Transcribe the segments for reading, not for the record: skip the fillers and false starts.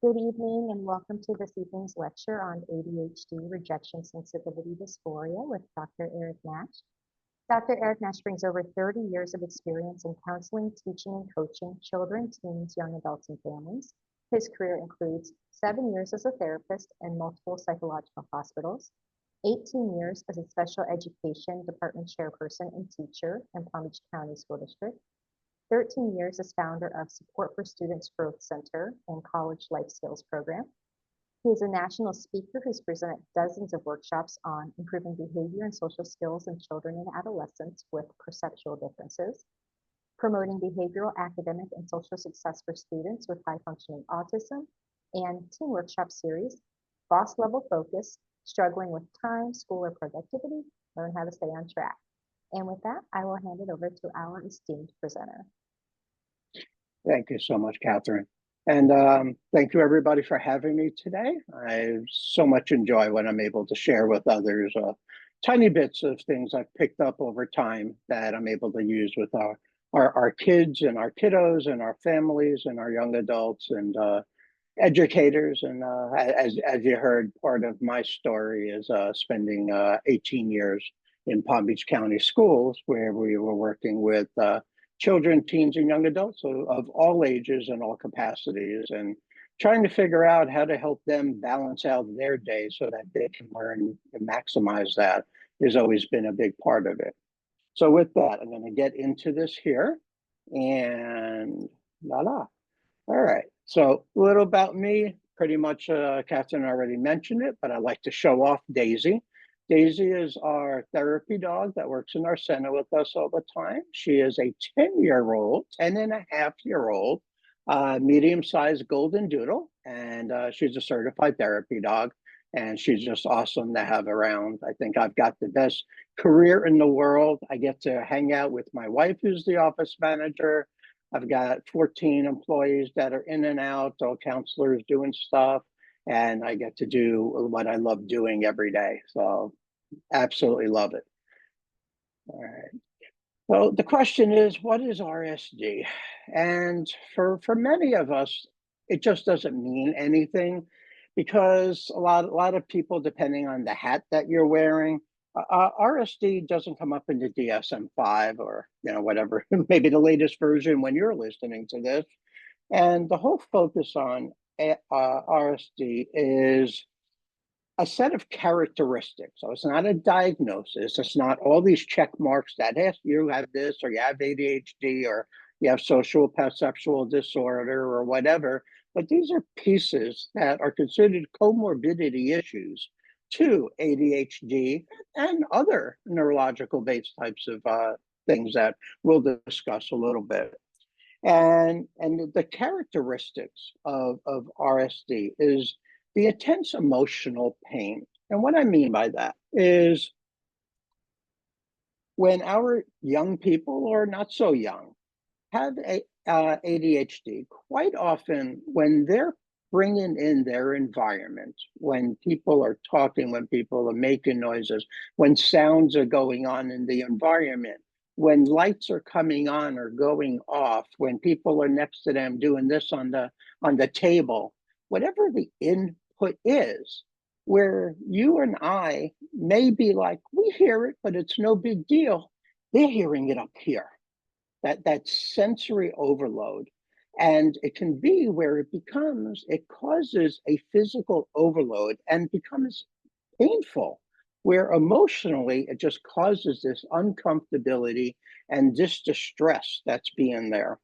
Good evening and welcome to this evening's lecture on ADHD, Rejection, Sensitivity, Dysphoria with Dr. Eric Nach. Dr. Eric Nach brings over 30 years of experience in counseling, teaching, and coaching children, teens, young adults, and families. His career includes 7 years as a therapist in multiple psychological hospitals, 18 years as a special education department chairperson and teacher in Palm Beach County School District, 13 years as founder of Support for Students Growth Center and College Life Skills Program. He is a national speaker who's presented dozens of workshops on improving behavior and social skills in children and adolescents with perceptual differences, promoting behavioral, academic, and social success for students with high-functioning autism, and teen workshop series, Boss Level Focus, Struggling with Time, School, or Productivity, Learn How to Stay on Track. And with that, I will hand it over to our esteemed presenter. Thank you so much, Catherine. And thank you, everybody, for having me today. I so much enjoy when I'm able to share with others tiny bits of things I've picked up over time that I'm able to use with our kids and our kiddos and our families and our young adults and educators. And as you heard, part of my story is spending 18 years in Palm Beach County schools, where we were working with children, teens, and young adults of all ages and all capacities, and trying to figure out how to help them balance out their day so that they can learn and maximize that has always been a big part of it. So with that, I'm going to get into this here, and voila. All right, so a little about me. Pretty much Catherine already mentioned it, but I like to show off Daisy. Daisy is our therapy dog that works in our center with us all the time. She is a 10-year-old, 10-and-a-half-year-old, medium-sized golden doodle, and she's a certified therapy dog, and she's just awesome to have around. I think I've got the best career in the world. I get to hang out with my wife, who's the office manager. I've got 14 employees that are in and out, all counselors doing stuff, and I get to do what I love doing every day. So absolutely love it. All right. Well, the question is, what is RSD? And for many of us, it just doesn't mean anything, because a lot of people, depending on the hat that you're wearing, RSD doesn't come up in the DSM-5 or whatever, maybe the latest version when you're listening to this. And the whole focus on RSD is a set of characteristics. So it's not a diagnosis. It's not all these check marks that, hey, you have this, or you have ADHD, or you have social perceptual disorder, or whatever. But these are pieces that are considered comorbidity issues to ADHD and other neurological based types of things that we'll discuss a little bit. And the characteristics of RSD is the intense emotional pain. And what I mean by that is when our young people, or not so young, have ADHD, quite often when they're bringing in their environment, when people are talking, when people are making noises, when sounds are going on in the environment, when lights are coming on or going off, when people are next to them doing this on the table, whatever the input is, where you and I may be like, we hear it, but it's no big deal. They're hearing it up here. That sensory overload. And it can be where it causes a physical overload and becomes painful, where emotionally it just causes this uncomfortability and this distress that's being there.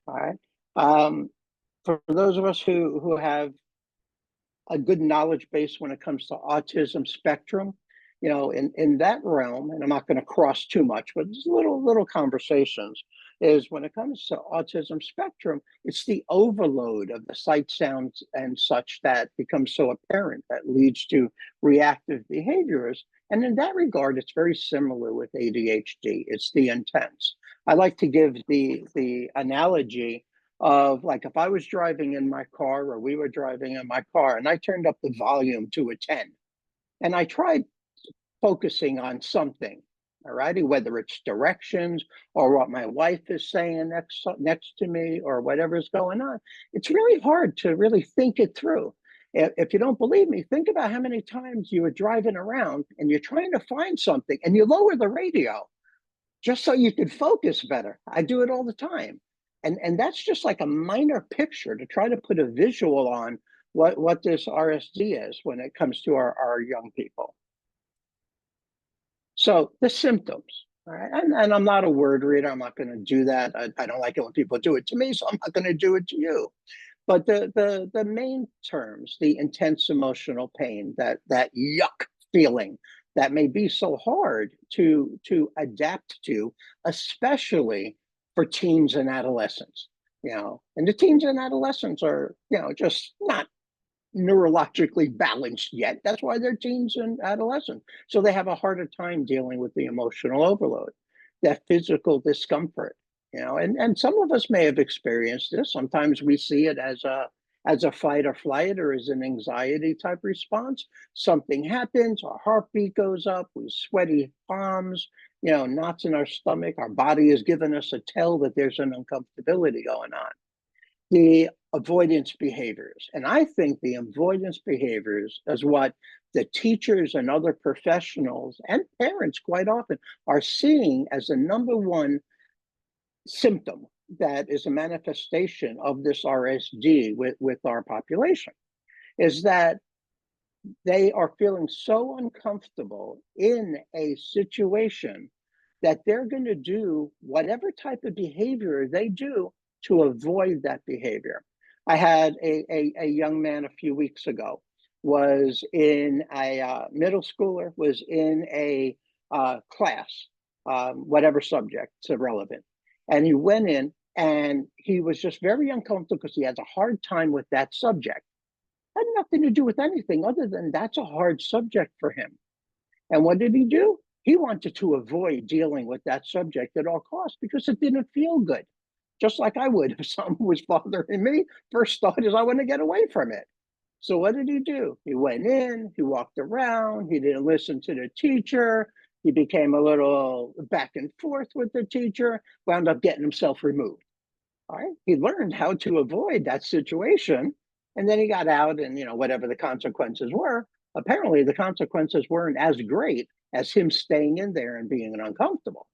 All right. For those of us who have a good knowledge base when it comes to autism spectrum, in that realm, and I'm not going to cross too much, but just little conversations, is when it comes to autism spectrum, it's the overload of the sight, sounds, and such that becomes so apparent that leads to reactive behaviors. And in that regard, it's very similar with ADHD. It's the intense. I like to give the analogy of, like, if I was driving in my car, or we were driving in my car, and I turned up the volume to a 10, and I tried focusing on something, All righty, whether it's directions or what my wife is saying next to me or whatever's going on. It's really hard to really think it through. If you don't believe me, think about how many times you were driving around and you're trying to find something and you lower the radio just so you could focus better. I do it all the time. And that's just like a minor picture to try to put a visual on what this RSD is when it comes to our young people. So the symptoms, all right, and I'm not a word reader. I'm not going to do that. I don't like it when people do it to me, so I'm not going to do it to you. But the main terms, the intense emotional pain, that yuck feeling that may be so hard to adapt to, especially for teens and adolescents. And the teens and adolescents are, just not neurologically balanced yet. That's why they're teens and adolescents. So they have a harder time dealing with the emotional overload, that physical discomfort, and some of us may have experienced this. Sometimes we see it as a fight or flight or as an anxiety type response. Something happens, our heartbeat goes up, we sweaty palms, knots in our stomach, our body is giving us a tell that there's an uncomfortability going on. The avoidance behaviors. And I think the avoidance behaviors is what the teachers and other professionals and parents quite often are seeing as the number one symptom that is a manifestation of this RSD with our population, is that they are feeling so uncomfortable in a situation that they're going to do whatever type of behavior they do to avoid that behavior. I had a young man a few weeks ago, was in a middle schooler, was in a class, whatever subject, it's irrelevant. And he went in and he was just very uncomfortable because he has a hard time with that subject. Had nothing to do with anything other than that's a hard subject for him. And what did he do? He wanted to avoid dealing with that subject at all costs because it didn't feel good. Just like I would if something was bothering me. First thought is I want to get away from it. So what did he do? He went in, he walked around, he didn't listen to the teacher, he became a little back and forth with the teacher, wound up getting himself removed. All right. He learned how to avoid that situation. And then he got out and, whatever the consequences were, apparently the consequences weren't as great as him staying in there and being uncomfortable.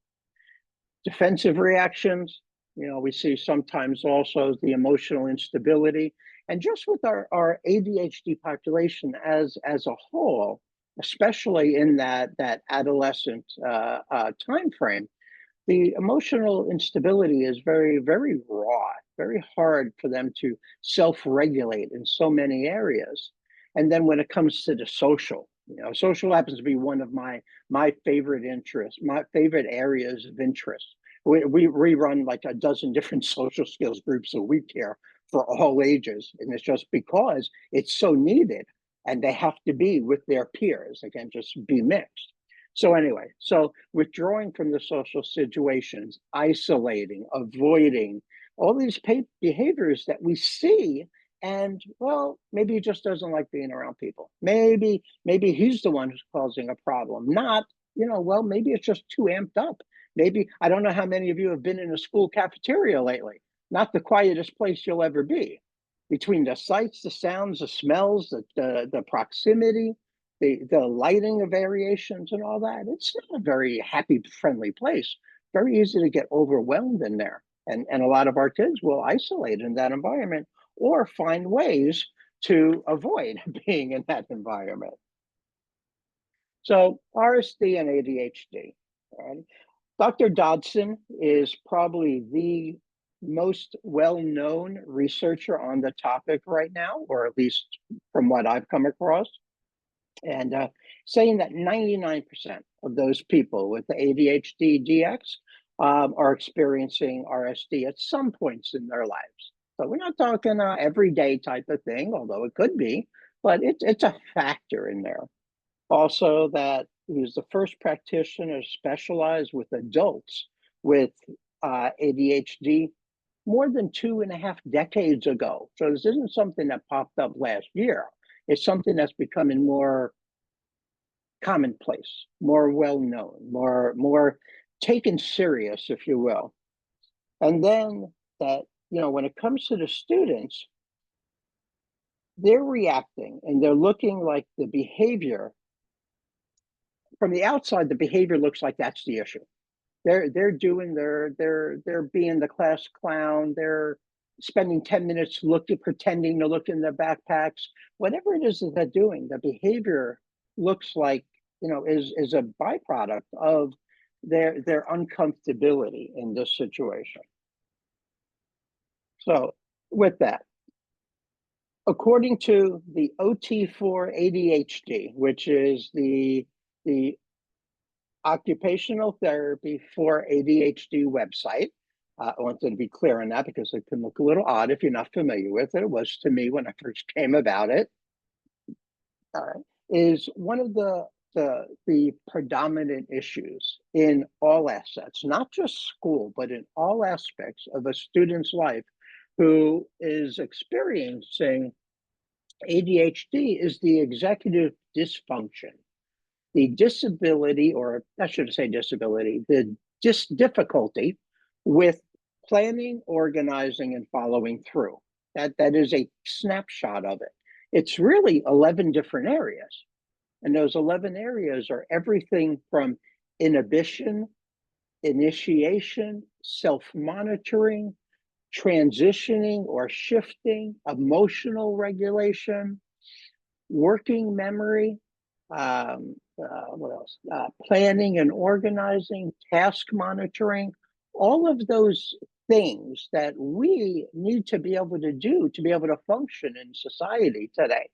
Defensive reactions, we see sometimes also the emotional instability. And just with our ADHD population as a whole, especially in that adolescent time frame, the emotional instability is very, very raw, very hard for them to self-regulate in so many areas. And then when it comes to the social, social happens to be one of my favorite interests, my favorite areas of interest. We run like a dozen different social skills groups a week here for all ages. And it's just because it's so needed and they have to be with their peers. They can't just be mixed. So anyway, so withdrawing from the social situations, isolating, avoiding, all these behaviors that we see, and well, maybe he just doesn't like being around people. Maybe he's the one who's causing a problem. Not, well, maybe it's just too amped up. Maybe, I don't know how many of you have been in a school cafeteria lately. Not the quietest place you'll ever be. Between the sights, the sounds, the smells, the proximity, the lighting of variations and all that, it's not a very happy, friendly place. Very easy to get overwhelmed in there. And a lot of our kids will isolate in that environment or find ways to avoid being in that environment. So RSD and ADHD. Right? Dr. Dodson is probably the most well-known researcher on the topic right now, or at least from what I've come across. And saying that 99% of those people with the ADHD DX are experiencing RSD at some points in their lives. So we're not talking everyday type of thing, although it could be, but it's a factor in there. Also, that he was the first practitioner specialized with adults with ADHD more than 2.5 decades ago. So this isn't something that popped up last year. It's something that's becoming more commonplace, more well-known, more taken serious, if you will. And then that, when it comes to the students, they're reacting and they're looking like the behavior from the outside, the behavior looks like that's the issue. They're doing they're being the class clown. They're spending 10 minutes pretending to look in their backpacks. Whatever it is that they're doing, the behavior looks like, is a byproduct of their uncomfortability in this situation. So with that, according to the OT4 ADHD, which is the Occupational Therapy for ADHD website. I wanted to be clear on that because it can look a little odd if you're not familiar with it. It was to me when I first came about it. Is one of the predominant issues in all assets, not just school, but in all aspects of a student's life who is experiencing ADHD is the executive dysfunction. The disability, or I shouldn't say disability, the difficulty with planning, organizing, and following through. That is a snapshot of it. It's really 11 different areas. And those 11 areas are everything from inhibition, initiation, self-monitoring, transitioning or shifting, emotional regulation, working memory, what else? Planning and organizing, task monitoring, all of those things that we need to be able to do to be able to function in society today.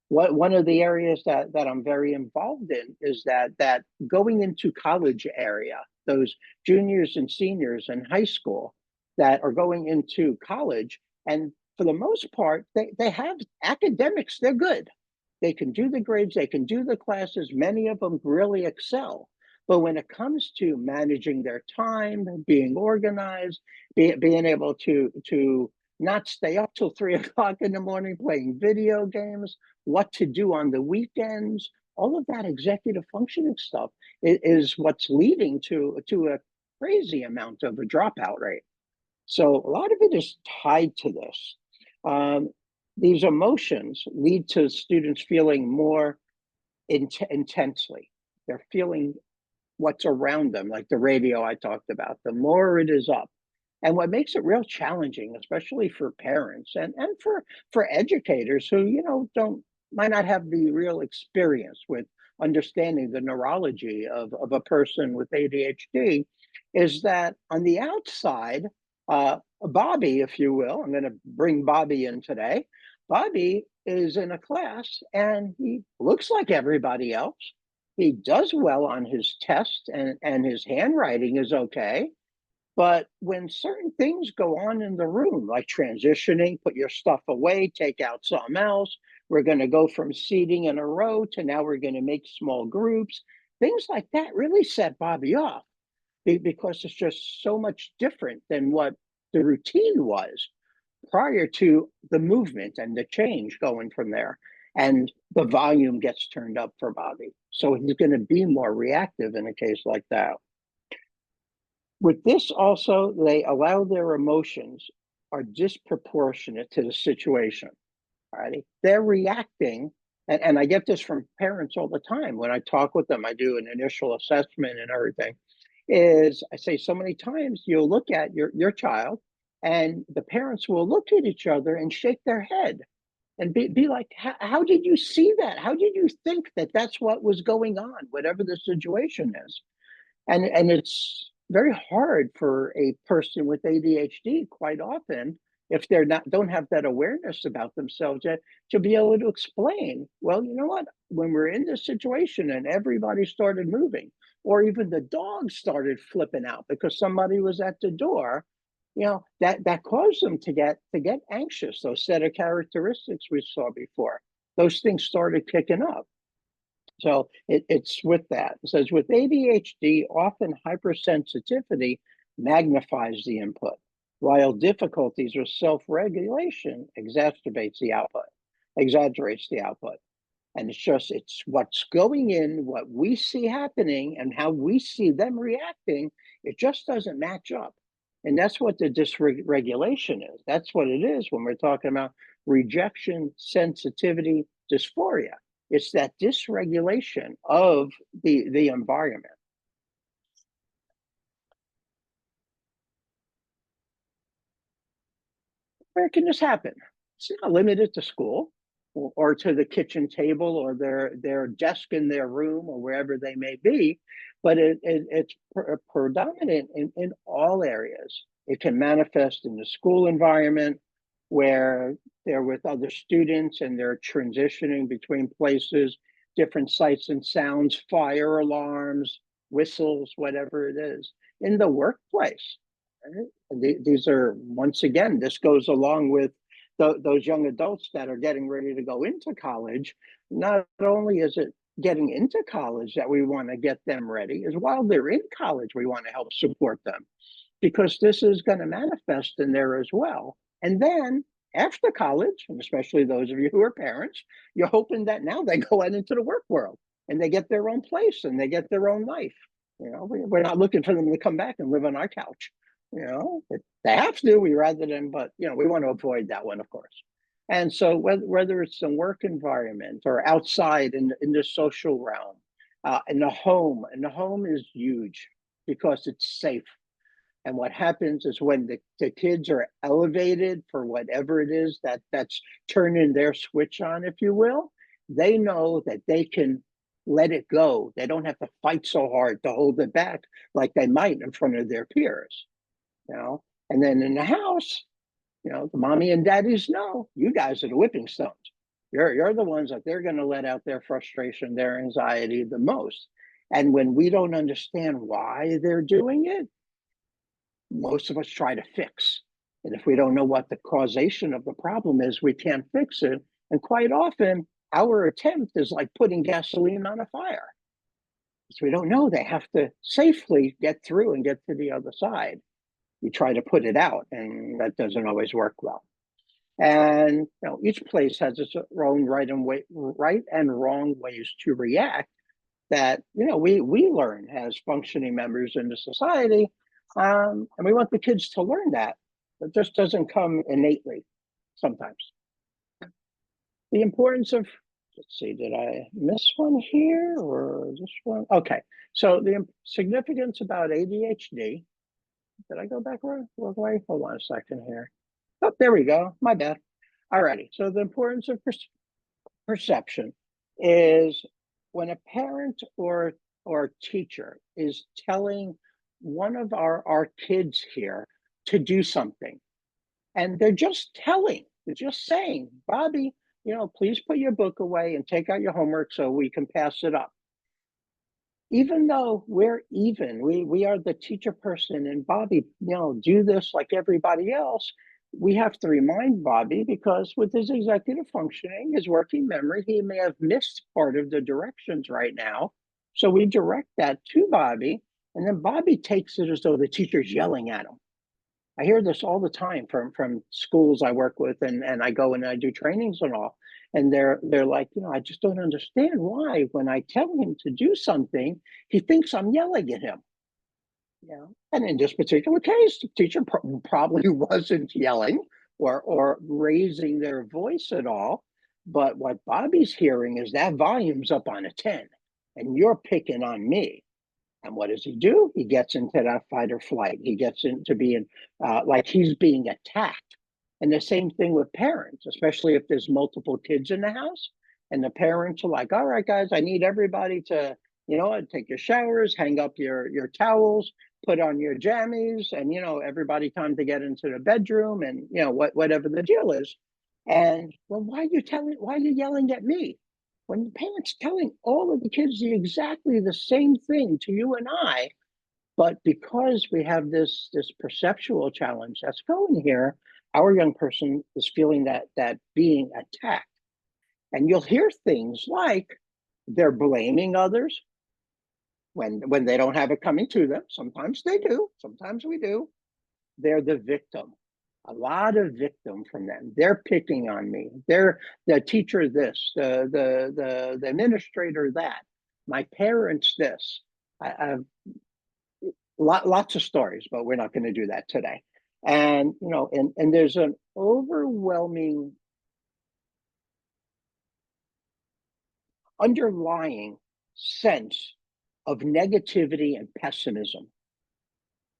One of the areas that I'm very involved in is that going into college area, those juniors and seniors in high school that are going into college, and for the most part, they have academics, they're good. They can do the grades, they can do the classes, many of them really excel. But when it comes to managing their time, being organized, being able to not stay up till 3 o'clock in the morning playing video games, what to do on the weekends, all of that executive functioning stuff is what's leading to a crazy amount of a dropout rate. So a lot of it is tied to this. These emotions lead to students feeling more intensely. They're feeling what's around them, like the radio I talked about. The more it is up, and what makes it real challenging, especially for parents and for educators who don't might not have the real experience with understanding the neurology of a person with ADHD, is that on the outside, Bobby, if you will, I'm going to bring Bobby in today. Bobby is in a class and he looks like everybody else. He does well on his test and his handwriting is okay. But when certain things go on in the room, like transitioning, put your stuff away, take out something else, we're going to go from seating in a row to now we're going to make small groups, things like that really set Bobby off because it's just so much different than what the routine was prior to the movement and the change going from there. And the volume gets turned up for Bobby. So he's going to be more reactive in a case like that. With this also, they allow their emotions are disproportionate to the situation. Alrighty, they're reacting, and I get this from parents all the time when I talk with them. I do an initial assessment and everything. Is I say so many times you'll look at your child, and the parents will look at each other and shake their head and be like, how did you see that? How did you think that that's what was going on, whatever the situation is? And it's very hard for a person with ADHD quite often if they're not don't have that awareness about themselves yet to be able to explain, well, you know what, when we're in this situation and everybody started moving, or even the dog started flipping out because somebody was at the door, that caused them to get anxious. Those set of characteristics we saw before, those things started kicking up. So it's with that. It says with ADHD, often hypersensitivity magnifies the input, while difficulties with self-regulation exaggerates the output. And it's what's going in, what we see happening, and how we see them reacting. It just doesn't match up. And that's what the dysregulation is. That's what it is when we're talking about rejection, sensitivity, dysphoria. It's that dysregulation of the environment. Where can this happen? It's not limited to school or to the kitchen table or their desk in their room or wherever they may be, but it's predominant in all areas. It can manifest in the school environment where they're with other students and they're transitioning between places, different sights and sounds, fire alarms, whistles, whatever it is. In the workplace, right? These are, once again, this goes along with those young adults that are getting ready to go into college. Not only is it getting into college that we want to get them ready, is while they're in college, we want to help support them because this is going to manifest in there as well. And then after college, and especially those of you who are parents, you're hoping that now they go out into the work world and they get their own place and they get their own life. We're not looking for them to come back and live on our couch. If they have to, we rather than, but we want to avoid that one, of course. And so whether it's the work environment or outside in the social realm, in the home, and the home is huge because it's safe. And what happens is when the kids are elevated for whatever it is that's turning their switch on, if you will, they know that they can let it go. They don't have to fight so hard to hold it back like they might in front of their peers. And then in the house, the mommy and daddies know you guys are the whipping stones. You're the ones that they're going to let out their frustration, their anxiety the most. And when we don't understand why they're doing it, most of us try to fix. And if we don't know what the causation of the problem is, we can't fix it. And quite often, our attempt is like putting gasoline on a fire. So we don't know they have to safely get through and get to the other side. We try to put it out, and that doesn't always work well. And each place has its own right and wrong ways to react that we learn as functioning members in the society, and we want the kids to learn that. It just doesn't come innately sometimes. The importance of, let's see, did I miss one here or this one? Okay, so the significance about ADHD. Did I go back way? Hold on a second here. Oh, there we go. My bad. All righty. So the importance of perception is when a parent or teacher is telling one of our kids here to do something, and they're just saying, Bobby, please put your book away and take out your homework so we can pass it up. Even though we are the teacher person, and Bobby, do this like everybody else, we have to remind Bobby because with his executive functioning, his working memory, he may have missed part of the directions right now. So we direct that to Bobby, and then Bobby takes it as though the teacher's yelling at him. I hear this all the time from schools I work with, and I go and I do trainings and all. And they're like, I just don't understand why when I tell him to do something, he thinks I'm yelling at him. And in this particular case, the teacher probably wasn't yelling or raising their voice at all. But what Bobby's hearing is that volume's up on a 10, and you're picking on me. And what does he do? He gets into that fight or flight. He gets into being like he's being attacked. And the same thing with parents, especially if there's multiple kids in the house. And the parents are like, all right, guys, I need everybody to, take your showers, hang up your towels, put on your jammies, and, everybody time to get into the bedroom and, whatever the deal is. And, well, why are you yelling at me? When the parents telling all of the kids exactly the same thing to you and I, but because we have this perceptual challenge that's going here, our young person is feeling that being attacked. And you'll hear things like they're blaming others when they don't have it coming to them. Sometimes they do, sometimes we do. They're the victim. a lot of victim from them. They're picking on me. They're the teacher this, the administrator that, my parents this. I've lots of stories, but we're not going to do that today. And and there's an overwhelming underlying sense of negativity and pessimism,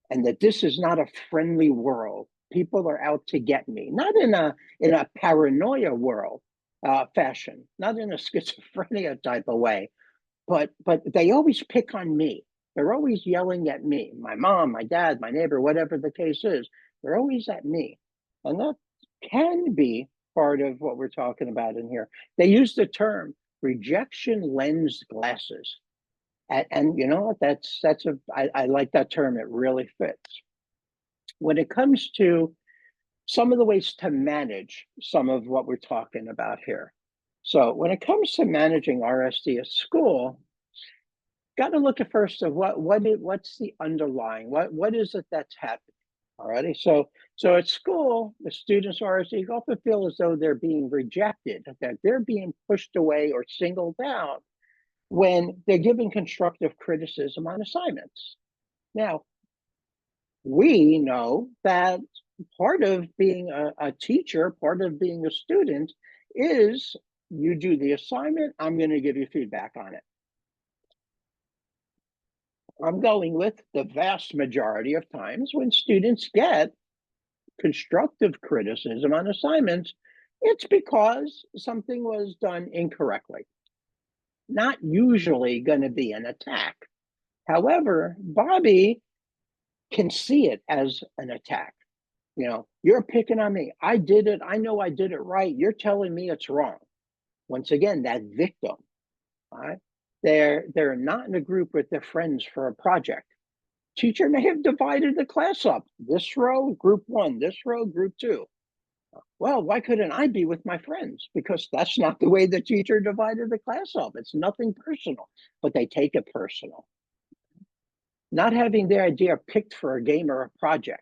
and that this is not a friendly world. People are out to get me, not in a paranoia world fashion, not in a schizophrenia type of way, but they always pick on me. They're always yelling at me, my mom, my dad, my neighbor, whatever the case is. They're always at me, and that can be part of what we're talking about in here. They use the term rejection lens glasses. And you know what? I like that term. It really fits. When it comes to some of the ways to manage some of what we're talking about here. So when it comes to managing RSD at school, got to look at first of what's the underlying, what is it that's happening. Alrighty. So at school, the students RSD often feel as though they're being rejected, that they're being pushed away or singled out when they're given constructive criticism on assignments. Now, we know that part of being a teacher, part of being a student is you do the assignment, I'm going to give you feedback on it. I'm going with the vast majority of times when students get constructive criticism on assignments, it's because something was done incorrectly. Not usually going to be an attack. However, Bobby can see it as an attack. You're picking on me. I did it. I know I did it right. You're telling me it's wrong. Once again, that victim. All right? They're not in a group with their friends for a project. Teacher may have divided the class up. This row, group one. This row, group two. Well, why couldn't I be with my friends? Because that's not the way the teacher divided the class up. It's nothing personal, but they take it personal. Not having their idea picked for a game or a project.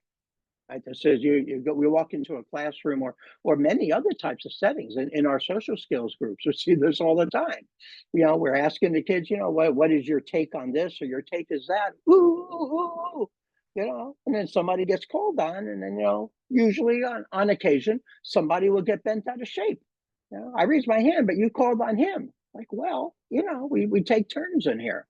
Right? That says we walk into a classroom or many other types of settings in our social skills groups. We see this all the time. We're asking the kids, what is your take on this or your take is that? Ooh, and then somebody gets called on, and then usually on occasion somebody will get bent out of shape. I raised my hand, but you called on him. Like, well, we take turns in here.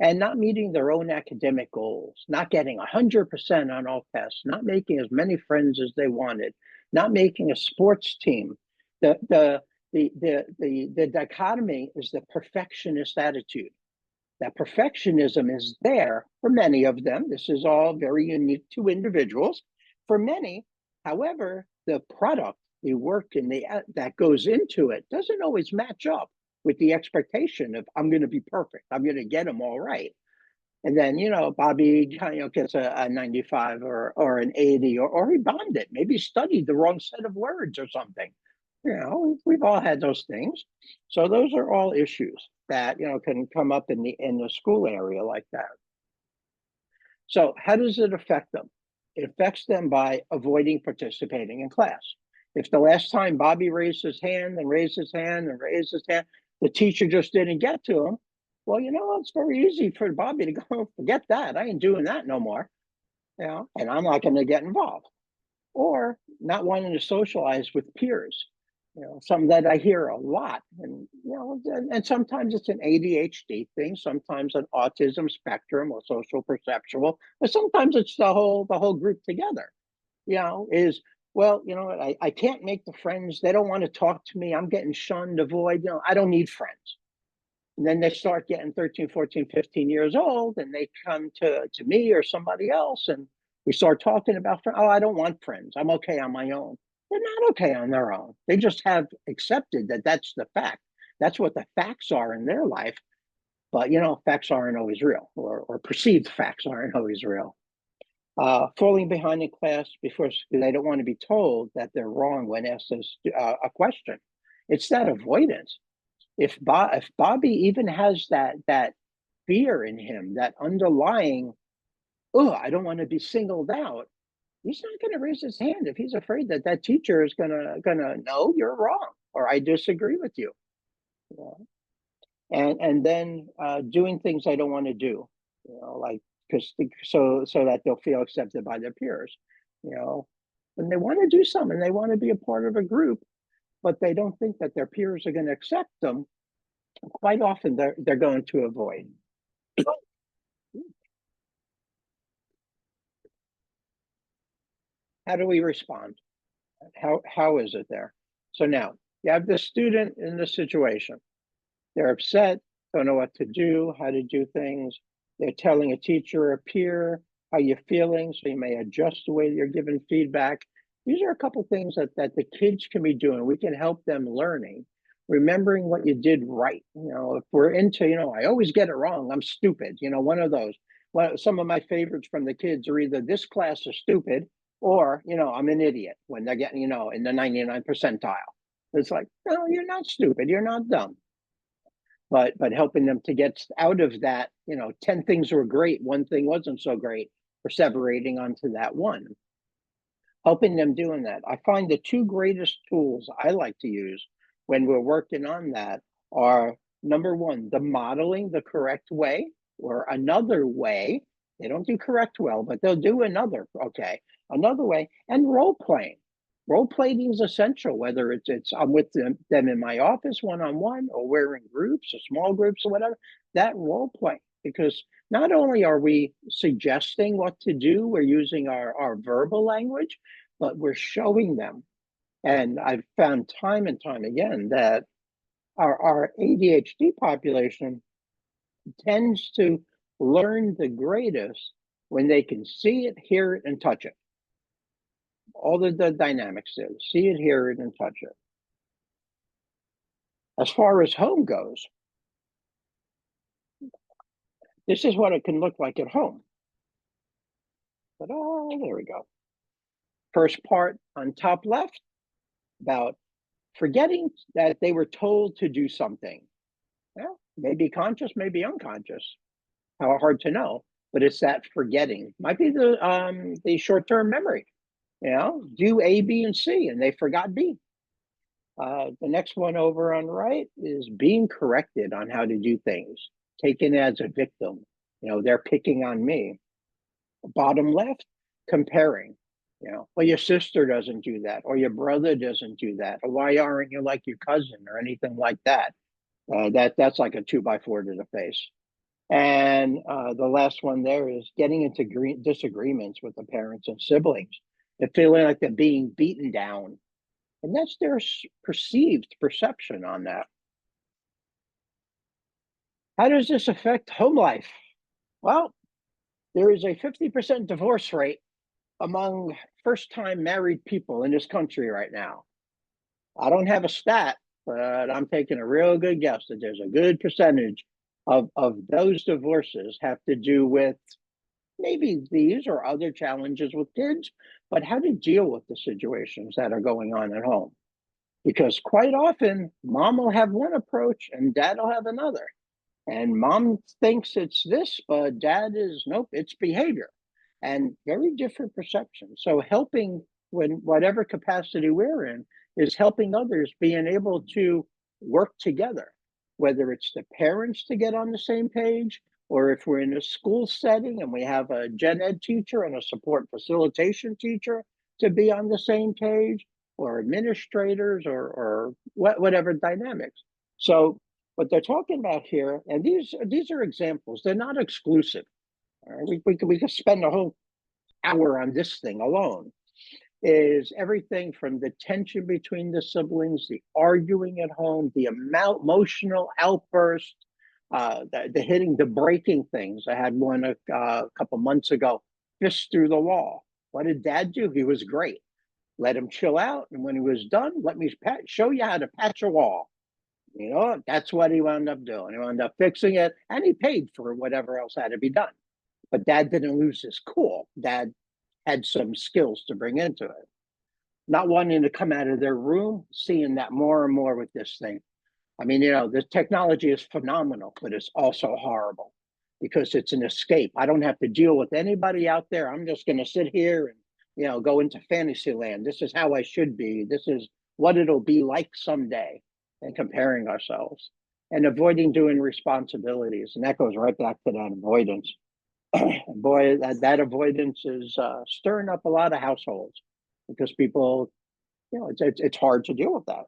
And not meeting their own academic goals, not getting 100% on all tests, not making as many friends as they wanted, not making a sports team. The dichotomy is the perfectionist attitude. That perfectionism is there for many of them. This is all very unique to individuals. For many, however, the product, the work, and that goes into it doesn't always match up with the expectation of I'm going to be perfect. I'm going to get them all right. And then, Bobby gets a 95 or an 80 or he bombed it. Maybe studied the wrong set of words or something. We've all had those things. So those are all issues that, can come up in the school area like that. So how does it affect them? It affects them by avoiding participating in class. If the last time Bobby raised his hand and raised his hand and raised his hand, the teacher just didn't get to him, well, it's very easy for Bobby to go, forget that. I ain't doing that no more. And I'm not going to get involved. Or not wanting to socialize with peers. Something that I hear a lot. And, and sometimes it's an ADHD thing, sometimes an autism spectrum or social perceptual, but sometimes it's the whole group together. Is, well, I can't make the friends. They don't want to talk to me. I'm getting shunned, avoid, I don't need friends. And then they start getting 13, 14, 15 years old, and they come to me or somebody else, and we start talking about, oh, I don't want friends. I'm okay on my own. They're not okay on their own. They just have accepted that that's the fact. That's what the facts are in their life. But, facts aren't always real, or perceived facts aren't always real. Falling behind in class because they don't want to be told that they're wrong when asked a question. It's that avoidance. If Bobby even has that fear in him, that underlying, oh, I don't want to be singled out, he's not going to raise his hand if he's afraid that that teacher is gonna no, you're wrong, or I disagree with you. You know? And then doing things I don't want to do, like because so that they'll feel accepted by their peers, you know, and they want to do something, they want to be a part of a group, but they don't think that their peers are going to accept them. Quite often, they're going to avoid. How do we respond? How is it there? So now you have the student in the situation. They're upset, don't know what to do, how to do things. They're telling a teacher or a peer how you're feeling, so you may adjust the way you're giving feedback. These are a couple things that the kids can be doing. We can help them learning, remembering what you did right. If we're into, I always get it wrong, I'm stupid, one of those. Well, some of my favorites from the kids are either this class is stupid or, I'm an idiot when they're getting, in the 99 percentile. It's like, no, you're not stupid, you're not dumb. But helping them to get out of that, 10 things were great, one thing wasn't so great, perseverating onto that one. Helping them doing that. I find the two greatest tools I like to use when we're working on that are number one, the modeling the correct way or another way. They don't do correct well, but they'll do another way, and role playing. Role playing is essential, whether it's I'm with them in my office one-on-one, or we're in groups or small groups or whatever. That role play, because not only are we suggesting what to do, we're using our verbal language, but we're showing them. And I've found time and time again that our ADHD population tends to learn the greatest when they can see it, hear it, and touch it. All of the dynamics is see it, hear it, and touch it. As far as home goes, this is what it can look like at home. But there we go. First part on top left, about forgetting that they were told to do something. Well, maybe conscious, maybe unconscious. How hard to know, but it's that forgetting. Might be the short-term memory. Do A, B, and C, and they forgot B. The next one over on the right is being corrected on how to do things, taken as a victim. They're picking on me. Bottom left, comparing. Well, your sister doesn't do that, or your brother doesn't do that, or why aren't you like your cousin, or anything like that. That's like a 2x4 to the face. And the last one there is getting into disagreements with the parents and siblings and feeling like they're being beaten down. And that's their perceived perception on that. How does this affect home life? Well, there is a 50% divorce rate among first-time married people in this country right now. I don't have a stat, but I'm taking a real good guess that there's a good percentage of those divorces have to do with maybe these or other challenges with kids, but how to deal with the situations that are going on at home. Because quite often, mom will have one approach and dad will have another. And mom thinks it's this, but dad is, nope, it's behavior. And very different perception. So helping, when whatever capacity we're in, is helping others being able to work together, whether it's the parents to get on the same page, or if we're in a school setting and we have a gen ed teacher and a support facilitation teacher to be on the same page, or administrators, or whatever dynamics. So what they're talking about here, and these are examples, they're not exclusive. All right? We could spend a whole hour on this thing alone. Is everything from the tension between the siblings, the arguing at home, the emotional outburst, the hitting, the breaking things. I had one a couple months ago, fist through the wall. What did dad do? He was great. Let him chill out, and when he was done, let me show you how to patch a wall. That's what he wound up doing. He wound up fixing it, and he paid for whatever else had to be done. But dad didn't lose his cool. Dad had some skills to bring into it. Not wanting to come out of their room, seeing that more and more with this thing. I mean, the technology is phenomenal, but it's also horrible because it's an escape. I don't have to deal with anybody out there. I'm just going to sit here and, go into fantasy land. This is how I should be. This is what it'll be like someday, and comparing ourselves and avoiding doing responsibilities. And that goes right back to that avoidance. Boy, that avoidance is stirring up a lot of households because people, it's hard to deal with that.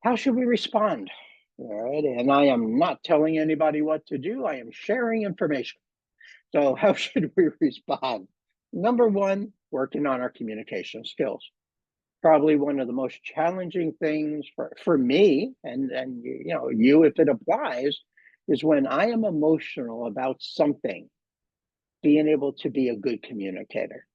How should we respond? All right. And I am not telling anybody what to do. I am sharing information. So how should we respond? Number one, working on our communication skills. Probably one of the most challenging things for me, and you, if it applies, is when I am emotional about something, being able to be a good communicator.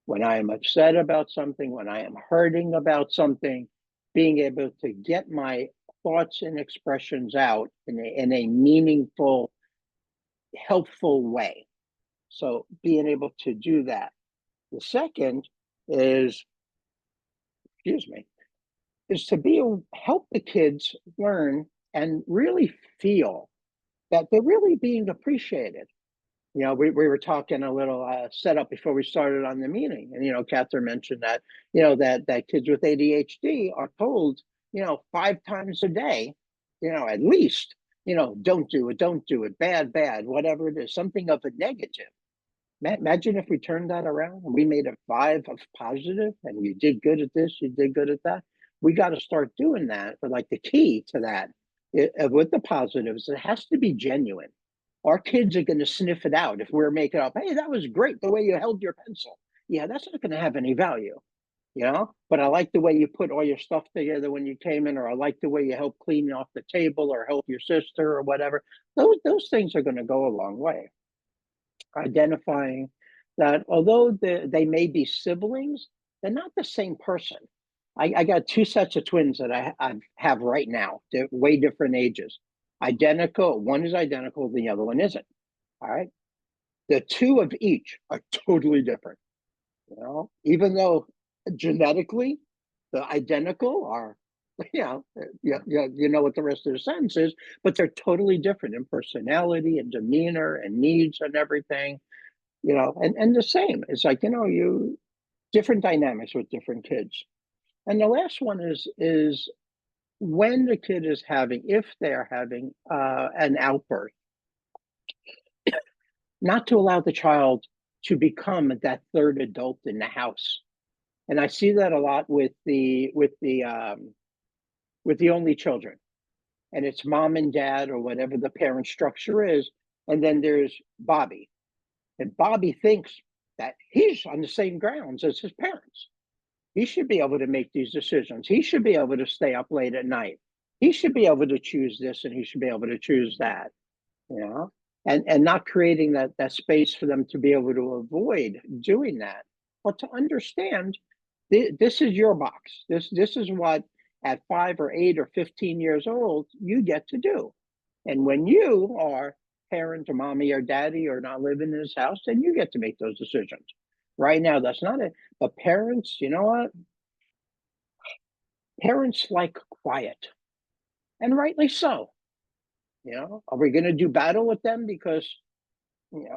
When I am upset about something, when I am hurting about something, being able to get my thoughts and expressions out in a meaningful, helpful way. So being able to do that. The second is, excuse me, is to help the kids learn and really feel that they're really being appreciated. We were talking a little setup before we started on the meeting, and Catherine mentioned that that kids with ADHD are told 5 times a day, at least, don't do it, bad, whatever it is, something of a negative. Imagine if we turned that around and we made it 5 of positive, and you did good at this, you did good at that. We got to start doing that. But like the key to that with the positives, it has to be genuine. Our kids are going to sniff it out if we're making up, hey, that was great the way you held your pencil. Yeah, that's not going to have any value, but I like the way you put all your stuff together when you came in, or I like the way you help clean off the table or help your sister or whatever. Those things are going to go a long way. Identifying that although they may be siblings, they're not the same person. I got 2 sets of twins that I have right now. They're way different ages. Identical. One is identical, the other one isn't. All right. The 2 of each are totally different. Even though genetically the identical are, you know what the rest of the sentence is, but they're totally different in personality and demeanor and needs and everything. And the same. It's like, you different dynamics with different kids. And the last one is when the kid is if they're having an outburst, not to allow the child to become that third adult in the house. And I see that a lot with the only children. And it's mom and dad or whatever the parent structure is. And then there's Bobby. And Bobby thinks that he's on the same grounds as his parents. He should be able to make these decisions. He should be able to stay up late at night. He should be able to choose this and he should be able to choose that, and not creating that space for them to be able to avoid doing that, but to understand this is your box. This is what at 5 or 8 or 15 years old you get to do. And when you are parent or mommy or daddy or not living in this house, then you get to make those decisions. Right now, that's not it. But parents, you know what? Parents like quiet, and rightly so. Are we going to do battle with them because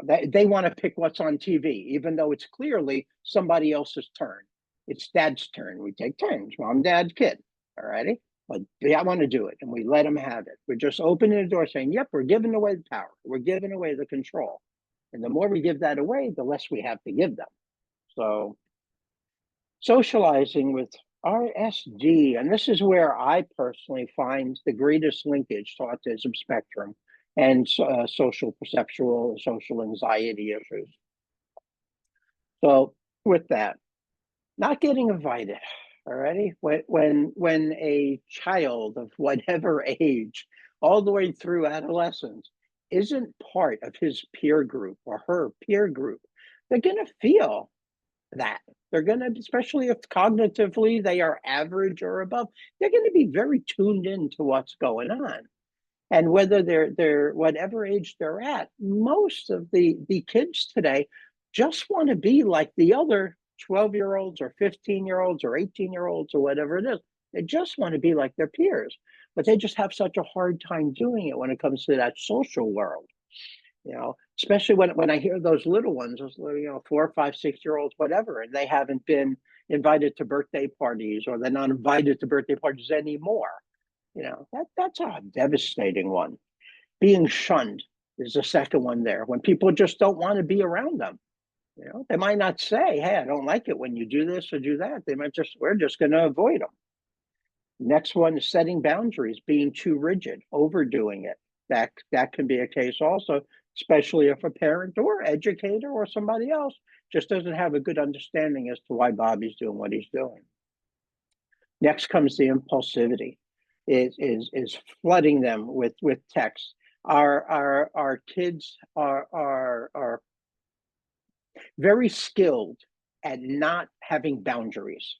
they want to pick what's on TV, even though it's clearly somebody else's turn? It's dad's turn. We take turns, mom, dad, kid. All righty. But I want to do it, and we let them have it. We're just opening the door saying, yep, we're giving away the power. We're giving away the control. And the more we give that away, the less we have to give them. So socializing with RSD, and this is where I personally find the greatest linkage to autism spectrum and social perceptual, social anxiety issues. So with that, not getting invited. Alrighty, when a child of whatever age, all the way through adolescence, isn't part of his peer group or her peer group, they're going to feel that. They're going to, especially if cognitively they are average or above, they're going to be very tuned in to what's going on. And whether they're whatever age they're at, most of the kids today just want to be like the other 12-year-olds or 15-year-olds or 18-year-olds or whatever it is. They just want to be like their peers, but they just have such a hard time doing it when it comes to that social world. especially when I hear those little ones, those little, 4, 5, 6 year olds, whatever, and they haven't been invited to birthday parties, or they're not invited to birthday parties anymore. That's a devastating one. Being shunned is the second one there. When people just don't want to be around them. They might not say, "Hey, I don't like it when you do this or do that." They might just, we're just going to avoid them. Next one is setting boundaries, being too rigid, overdoing it. That can be a case also, especially if a parent or educator or somebody else just doesn't have a good understanding as to why Bobby's doing what he's doing. Next comes the impulsivity, is flooding them with text. Our kids are very skilled at not having boundaries,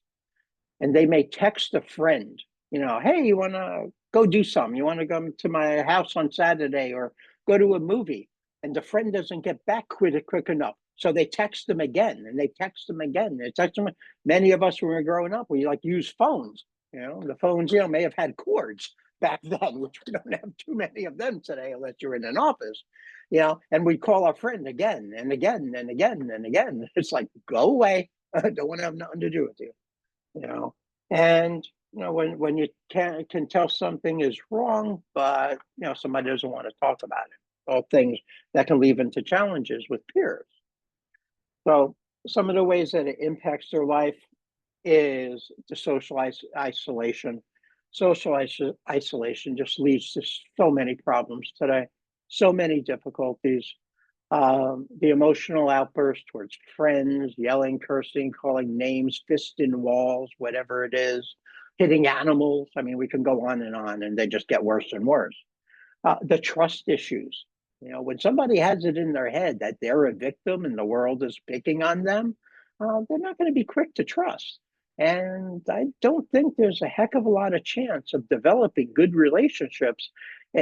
and they may text a friend, "Hey, you want to go do something? You want to come to my house on Saturday or go to a movie?" And the friend doesn't get back quick enough. So they text them again, and they text them again. They text them. Many of us, when we were growing up, we use phones. The phones, may have had cords back then, which we don't have too many of them today, unless you're in an office. And we call our friend again and again and again and again. It's like, go away. I don't want to have nothing to do with you. And when you can tell something is wrong, but somebody doesn't want to talk about it. All things that can lead into challenges with peers. So some of the ways that it impacts their life is the social isolation. Social isolation just leads to so many problems today, so many difficulties. The emotional outburst towards friends, yelling, cursing, calling names, fist in walls, whatever it is, hitting animals. I mean, we can go on, and they just get worse and worse. The trust issues. When somebody has it in their head that they're a victim and the world is picking on them, they're not going to be quick to trust. And I don't think there's a heck of a lot of chance of developing good relationships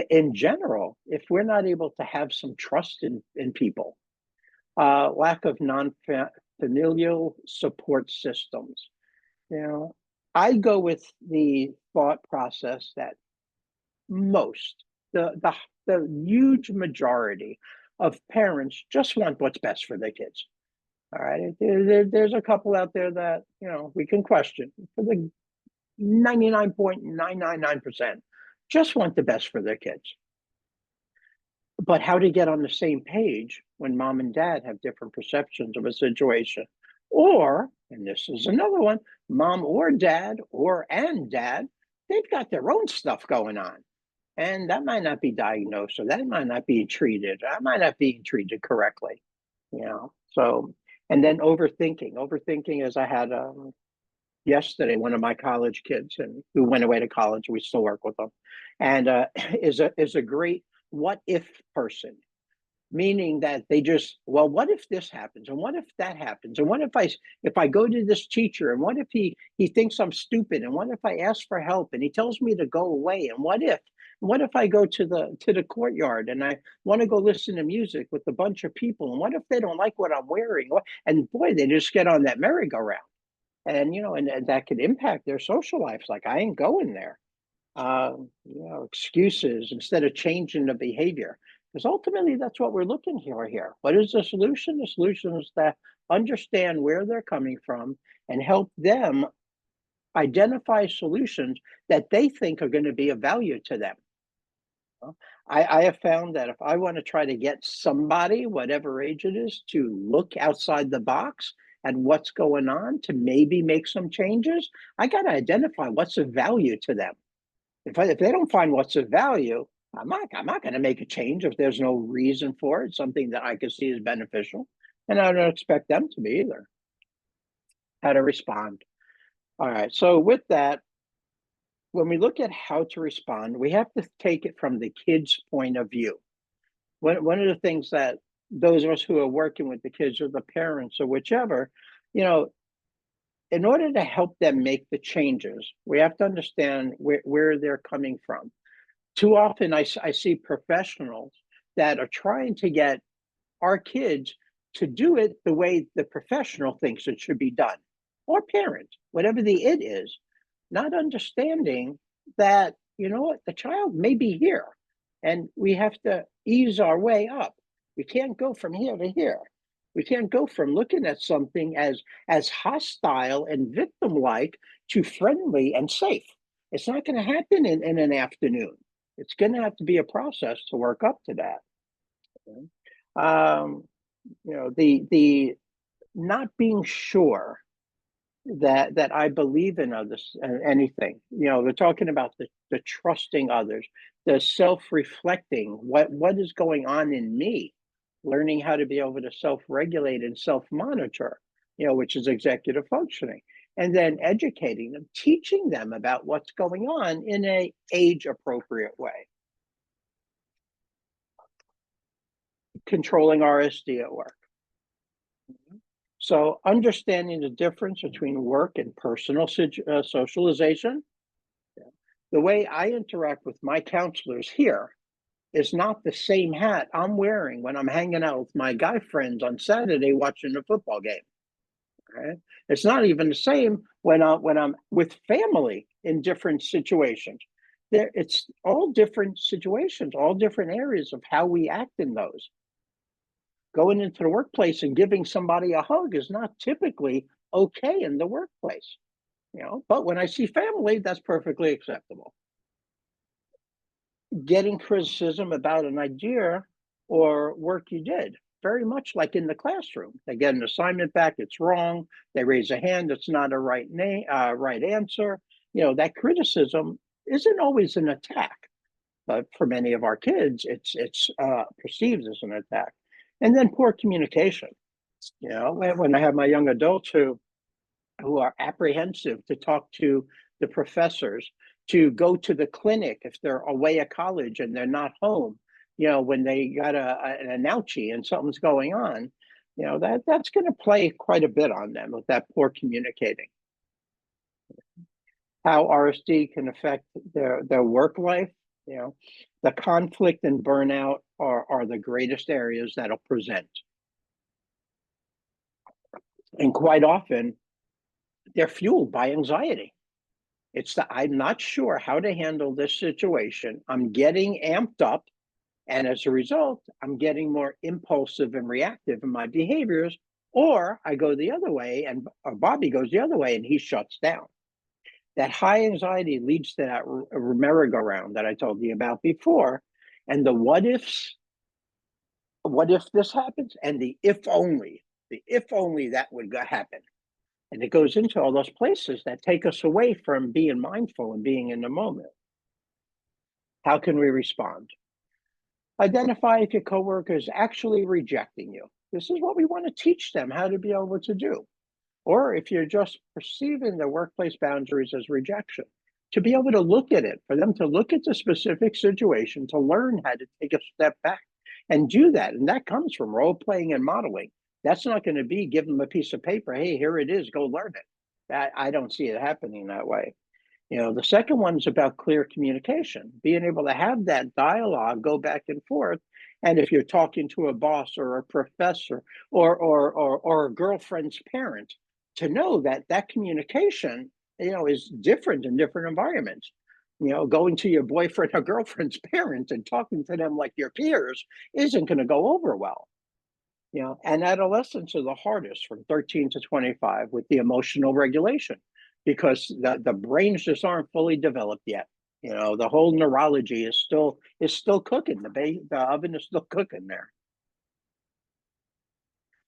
in general if we're not able to have some trust in people. Lack of non-familial support systems. I go with the thought process that most, the huge majority of parents just want what's best for their kids. All right. There's a couple out there that, we can question. For the 99.999%, just want the best for their kids. But how to get on the same page when mom and dad have different perceptions of a situation. Or, and this is another one, mom or dad and dad, they've got their own stuff going on. And that might not be diagnosed, or that might not be treated. I might not be treated correctly, So, and then overthinking. Overthinking, as I had yesterday, one of my college kids, and who went away to college. We still work with them, and is a great what if person. Meaning that they just, well, what if this happens, and what if that happens, and what if I go to this teacher, and what if he thinks I'm stupid, and what if I ask for help and he tells me to go away, and what if I go to the courtyard and I want to go listen to music with a bunch of people, and what if they don't like what I'm wearing? And boy, they just get on that merry-go-round, and and that could impact their social lives. Like, I ain't going there. Excuses instead of changing the behavior. Because ultimately, that's what we're looking for here. What is the solution? The solution is to understand where they're coming from and help them identify solutions that they think are going to be of value to them. I have found that if I want to try to get somebody, whatever age it is, to look outside the box at what's going on, to maybe make some changes, I got to identify what's of value to them. If they don't find what's of value, I'm not going to make a change if there's no reason for it, something that I can see as beneficial, and I don't expect them to be either. How to respond. All right. So with that, when we look at how to respond, we have to take it from the kid's point of view. One of the things that those of us who are working with the kids, or the parents, or whichever, in order to help them make the changes, we have to understand where they're coming from. Too often I see professionals that are trying to get our kids to do it the way the professional thinks it should be done, or parent, whatever the it is, not understanding that, the child may be here, and we have to ease our way up. We can't go from here to here. We can't go from looking at something as hostile and victim-like to friendly and safe. It's not going to happen in an afternoon. It's going to have to be a process to work up to that. Okay? The not being sure that I believe in others, anything. They're talking about the trusting others, the self-reflecting, what is going on in me, learning how to be able to self-regulate and self-monitor, which is executive functioning, and then educating them, teaching them about what's going on in a age-appropriate way. Controlling RSD at work. So understanding the difference between work and personal socialization. The way I interact with my counselors here is not the same hat I'm wearing when I'm hanging out with my guy friends on Saturday watching the football game. Okay? It's not even the same when I'm with family in different situations. It's all different situations, all different areas of how we act in those. Going into the workplace and giving somebody a hug is not typically okay in the workplace, but when I see family, that's perfectly acceptable. Getting criticism about an idea or work you did, very much like in the classroom. They get an assignment back, it's wrong. They raise a hand, it's not a right answer. That criticism isn't always an attack, but for many of our kids, it's perceived as an attack. And then poor communication. When I have my young adults who are apprehensive to talk to the professors, to go to the clinic if they're away at college and they're not home, when they got an ouchie and something's going on, that's going to play quite a bit on them with that poor communicating. How RSD can affect their work life, the conflict and burnout are the greatest areas that'll present. And quite often, they're fueled by anxiety. It's I'm not sure how to handle this situation. I'm getting amped up. And as a result, I'm getting more impulsive and reactive in my behaviors. Or I go the other way or Bobby goes the other way and he shuts down. That high anxiety leads to that merry-go-round that I told you about before. And the what ifs, what if this happens? And the if only that would happen. And it goes into all those places that take us away from being mindful and being in the moment. How can we respond? Identify if your coworker is actually rejecting you. This is what we want to teach them how to be able to do. Or if you're just perceiving the workplace boundaries as rejection, to be able to look at it, for them to look at the specific situation, to learn how to take a step back and do that. And that comes from role playing and modeling. That's not going to be give them a piece of paper. Hey, here it is. Go learn it. I don't see it happening that way. The second one is about clear communication, being able to have that dialogue, go back and forth. And if you're talking to a boss or a professor or a girlfriend's parent, to know that communication, is different in different environments. Going to your boyfriend or girlfriend's parents and talking to them like your peers isn't going to go over well. And adolescents are the hardest from 13 to 25 with the emotional regulation because the brains just aren't fully developed yet. The whole neurology is still cooking. The oven is still cooking there.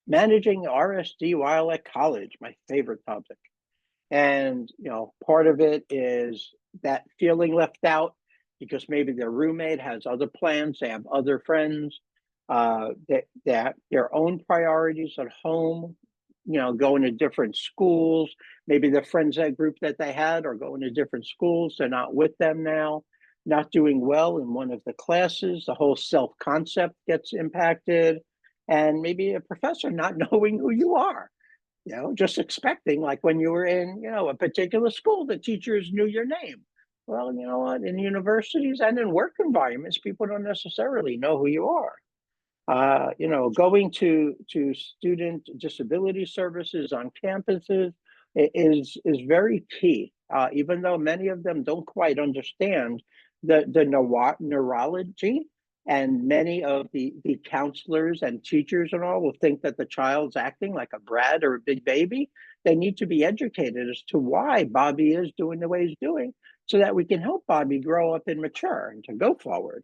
Managing RSD while at college, my favorite topic. And, part of it is that feeling left out because maybe their roommate has other plans, they have other friends, that their own priorities at home, going to different schools, maybe the friends that group that they had are going to different schools, they're not with them now, not doing well in one of the classes, the whole self-concept gets impacted, and maybe a professor not knowing who you are. Just expecting, like when you were in, a particular school, the teachers knew your name. Well, you know what? In universities and in work environments, people don't necessarily know who you are. Going to student disability services on campuses is very key. Even though many of them don't quite understand the neurology And many of the counselors and teachers and all will think that the child's acting like a brat or a big baby. They need to be educated as to why Bobby is doing the way he's doing so that we can help Bobby grow up and mature and to go forward.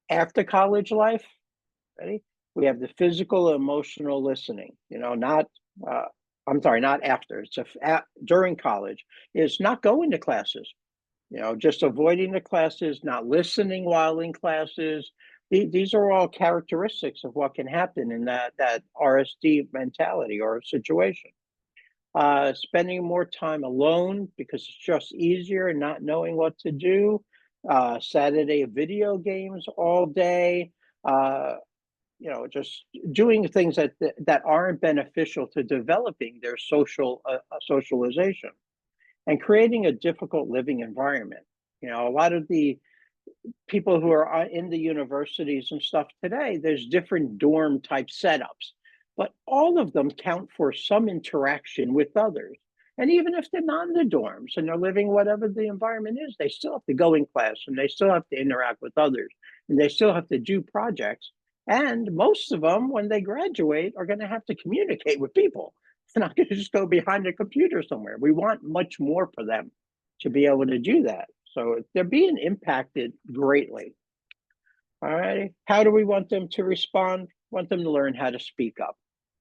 After college life, ready? We have the physical, emotional listening, not, I'm sorry, not after, during college, is not going to classes, just avoiding the classes, not listening while in classes. These are all characteristics of what can happen in that RSD mentality or situation. Spending more time alone because it's just easier, not knowing what to do. Saturday video games all day. Just doing things that aren't beneficial to developing their socialization, and creating a difficult living environment. A lot of the people who are in the universities and stuff today, there's different dorm type setups, but all of them count for some interaction with others. And even if they're not in the dorms and they're living whatever the environment is, they still have to go in class and they still have to interact with others and they still have to do projects. And most of them, when they graduate, are going to have to communicate with people. They're not going to just go behind a computer somewhere. We want much more for them to be able to do that. So they're being impacted greatly. All right. How do we want them to respond? Want them to learn how to speak up,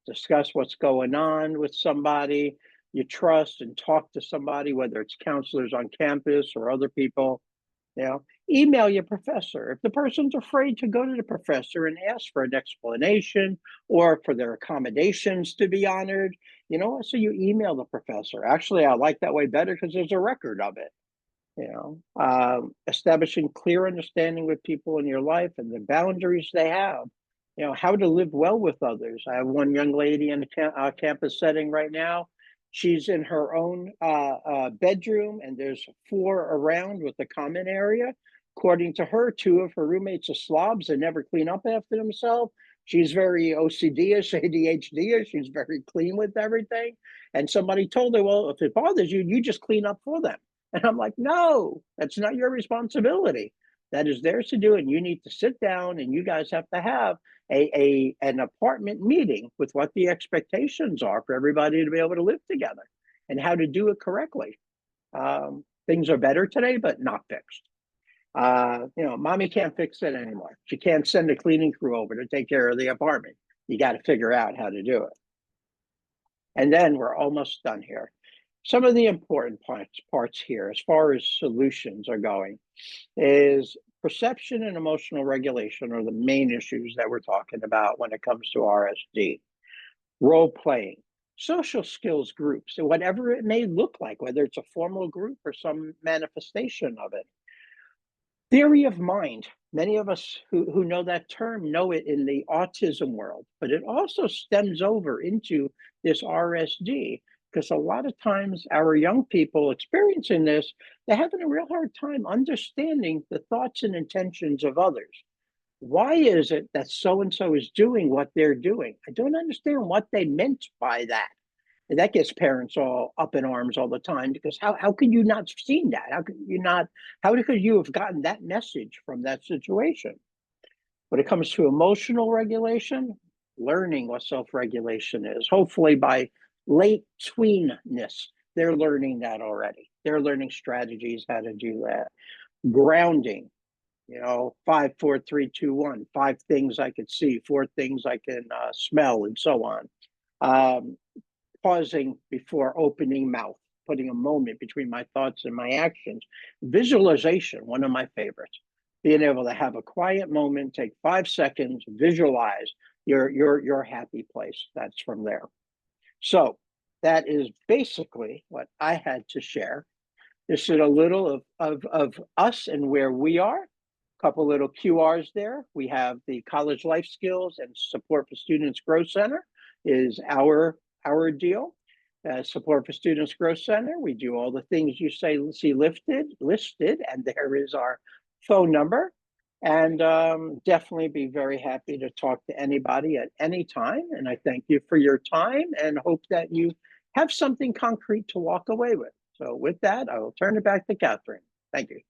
discuss what's going on with somebody you trust and talk to somebody, whether it's counselors on campus or other people. Email your professor. If the person's afraid to go to the professor and ask for an explanation or for their accommodations to be honored, so you email the professor. Actually, I like that way better because there's a record of it. Establishing clear understanding with people in your life and the boundaries they have, how to live well with others. I have one young lady in a campus setting right now. She's in her own bedroom, and there's 4 around with the common area. According to her, 2 of her roommates are slobs and never clean up after themselves. She's very OCD-ish, ADHD-ish. She's very clean with everything. And somebody told her, well, if it bothers you, you just clean up for them. And I'm like, no, that's not your responsibility. That is theirs to do. And you need to sit down and you guys have to have an apartment meeting with what the expectations are for everybody to be able to live together and how to do it correctly. Things are better today, but not fixed. Mommy can't fix it anymore. She can't send a cleaning crew over to take care of the apartment. You got to figure out how to do it. And then we're almost done here. Some of the important parts here, as far as solutions are going, is perception and emotional regulation are the main issues that we're talking about when it comes to RSD. Role playing, social skills groups, whatever it may look like, whether it's a formal group or some manifestation of it. Theory of mind. Many of us who know that term know it in the autism world, but it also stems over into this RSD because a lot of times our young people experiencing this, they're having a real hard time understanding the thoughts and intentions of others. Why is it that so-and-so is doing what they're doing? I don't understand what they meant by that. And that gets parents all up in arms all the time because how could you not have seen that? How could you have gotten that message from that situation? When it comes to emotional regulation, learning what self-regulation is, hopefully by late tweenness, they're learning that already. They're learning strategies how to do that. Grounding, 5, 4, 3, 2, 1, 5 things I could see, 4 things I can smell, and so on. Pausing before opening mouth, putting a moment between my thoughts and my actions. Visualization, one of my favorites. Being able to have a quiet moment, take 5 seconds, visualize your happy place. That's from there. So that is basically what I had to share. This is a little of us and where we are. A couple little QRs there. We have the College Life Skills and Support for Students Growth Center is our deal. Support for Students Growth Center. We do all the things you see listed, and there is our phone number. And definitely be very happy to talk to anybody at any time. And I thank you for your time and hope that you have something concrete to walk away with. So with that, I will turn it back to Catherine. Thank you.